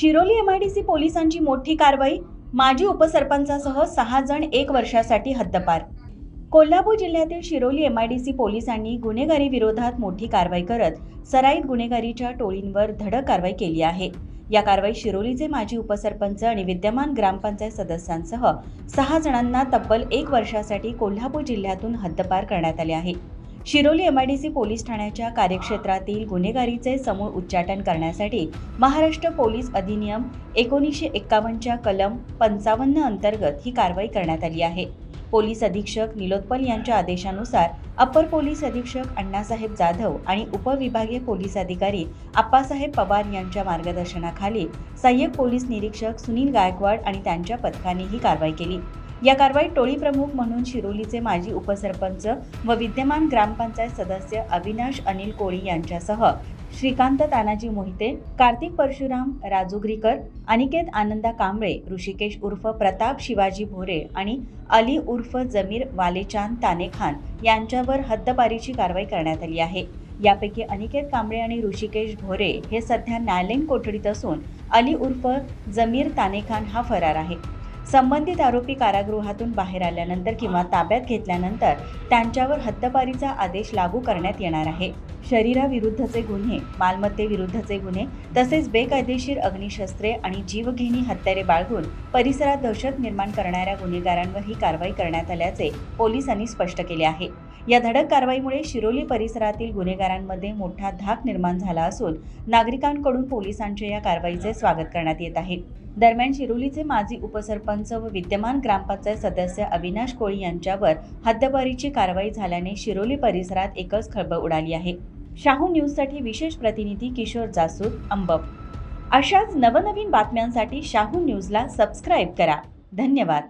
Shiroli MIDC पोलिसांची मोठी कारवाई, माजी उपसरपंचासह 6 जण 1 वर्षासाठी हद्दपार। कोल्हापूर जिल्ह्यातील शिरोली एमआयडीसी पोलिसांनी गुन्हेगारी विरोधात मोठी कारवाई करत सराईत गुन्हेगारीच्या टोळींवर धडक कारवाई केली आहे। या कारवाईत शिरोलीचे माजी उपसरपंच आणि विद्यमान ग्रामपंचायत सदस्यांसह 6 जणांना तब्बल 1 वर्षासाठी कोल्हापूर जिल्ह्यातून हद्दपार करण्यात आले आहे। शिरोली एमआयडीसी पोलीस ठाण्याच्या कार्यक्षेत्रातील गुन्हेगारीचे समूळ उच्चाटन करण्यासाठी महाराष्ट्र पोलीस अधिनियम 1951च्या कलम 55 अंतर्गत ही कारवाई करण्यात आली आहे। पोलीस अधीक्षक निलोत्पल यांच्या आदेशानुसार अपर पोलीस अधीक्षक अण्णासाहेब जाधव आणि उपविभागीय पोलीस अधिकारी आप्पासाहेब पवार यांच्या मार्गदर्शनाखाली सहाय्यक पोलीस निरीक्षक सुनील गायकवाड आणि त्यांच्या पथकाने ही कारवाई केली। या कारवाईत टोळी प्रमुख म्हणून शिरोलीचे माजी उपसरपंच व विद्यमान ग्रामपंचायत सदस्य अविनाश अनिल कोळी यांच्यासह श्रीकांत तानाजी मोहिते, कार्तिक परशुराम राजुगरीकर, अनिकेत आनंदा कांबळे, ऋषिकेश उर्फ प्रताप शिवाजी भोरे आणि अली उर्फ जमीर वालेचांद तानेखान यांच्यावर हद्दपारीची कारवाई करण्यात आली आहे। यापैकी अनिकेत कांबळे आणि ऋषिकेश भोरे हे सध्या न्यायालयीन कोठडीत असून अली उर्फ जमीर तानेखान हा फरार आहे। संबंधित आरोपी कारागृहातून बाहेर आल्यानंतर किंवा ताब्यात घेतल्यानंतर त्यांच्यावर हद्दपारीचा आदेश लागू करण्यात येणार आहे। शरीराविरुद्धचे गुन्हे, मालमत्तेविरुद्धचे गुन्हे तसेच बेकायदेशीर अग्निशस्त्रे आणि जीवघेणी हत्यारे बाळगून परिसरात दहशत निर्माण करणाऱ्या गुन्हेगारांवर ही कारवाई करण्यात आल्याचे पोलिसांनी स्पष्ट केले आहे। या धडक कारवाईमुळे शिरोली परिसरातील गुन्हेगारांमध्ये मोठा धाक निर्माण झाला असून नागरिकांकडून पोलिसांच्या या कारवाईचे स्वागत करण्यात येत आहे। दरम्यान शिरोलीचे माजी उपसरपंच व विद्यमान ग्रामपंचायत सदस्य अविनाश कोळी यांच्यावर हद्दपारीची कारवाई झाल्याने शिरोली परिसरात एकच खळबळ उडाली आहे। शाहू न्यूजसाठी विशेष प्रतिनिधी किशोर जासूद, अंबप। अशाच नवनवीन बातम्यांसाठी शाहू न्यूजला सबस्क्राईब करा। धन्यवाद।